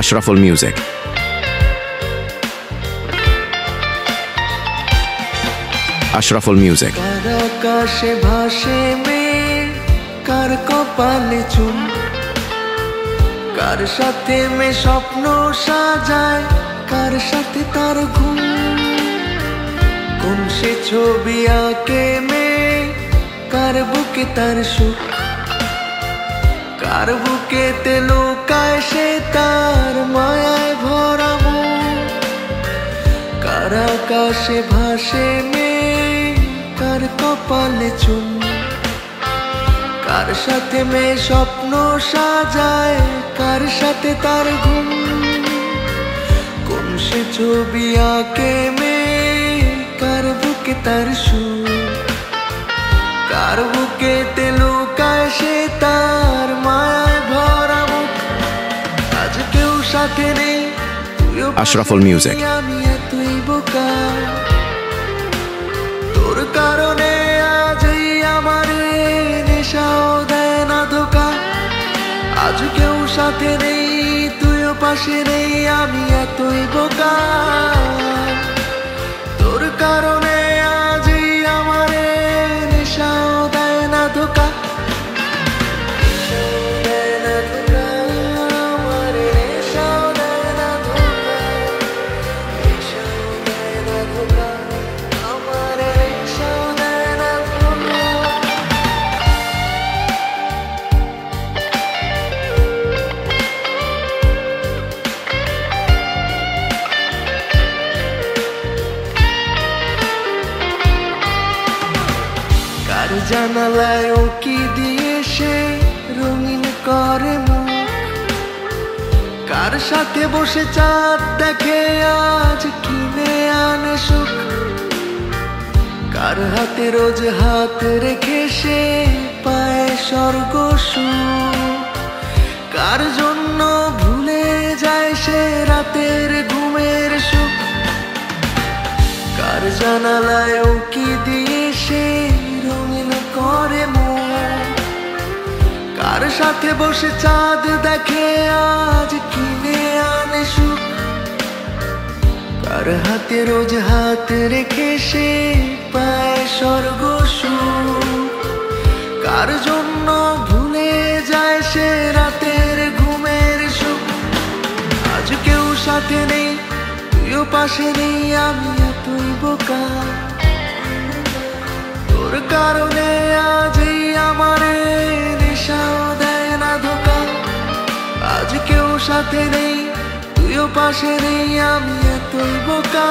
Ashraful Music. Ashraful Music. আকাশে ভাসে মেয়ে, কার কপালে চুম, কার সাথে মে স্বপ্ন সাজায়, কার সাথে তার ঘুম। কোন সে ছবি আঁকে মেয়ে, কার বুকে তার সুখ, কার বুকেতে লুকায় সে তার মায়ায় ভরা মন। কার আকাশে ভাসে মেয়ে, কার কপালে চুম, কার সাথে মেয়ে স্বপ্ন সাজায়, কার সাথে তার ঘুম। কোন সে ছবি আঁকে মেয়ে, কার বুকে তার সুর, কার বুকেতে লুকায় সে তার মায়ায় ভরা মুখ। আজ কেউ সাথে নেই, তুইও Ashraful Music. আমি এতই বোকা, তোর কারণে আজই আমার নেশাও দেয় না ধোকা। আজ কেউ সাথে নেই, তুইও পাশে নেই, আমি এতই বোকা, তোর কারণে আজই আমার নেশাও দেয় না ধোকা। কার জানালায় উকি দিয়ে সে রঙিন করে মুখ, কার সাথে বসে চাঁদ দেখে আজ কিনে আনে সুখ। কার হাতে রোজ হাত রেখে সে পায় স্বর্গ সুখ, কার জন্য ভুলে যায় সে রাতের ঘুমের সুখ। কার জানালায় উকি দিয়ে সে রঙিন করে মন, কার সাথে বসে চাঁদ দেখে আজ কিনে আনে সুখ। কার হাতে রোজ হাত রেখে সে পায় স্বর্গ সুখ, কার জন্য ভুলে যায় সে রাতের ঘুমের সুখ। আজ কেউ সাথে নেই, তুইও পাশে নেই, আমি এতই বোকা, তোর কারণে আজই আমার নেশাও দেয় না ধোকা। আজ কেউ সাথে নেই, তুইও পাশে নেই, আমি এতই বোকা।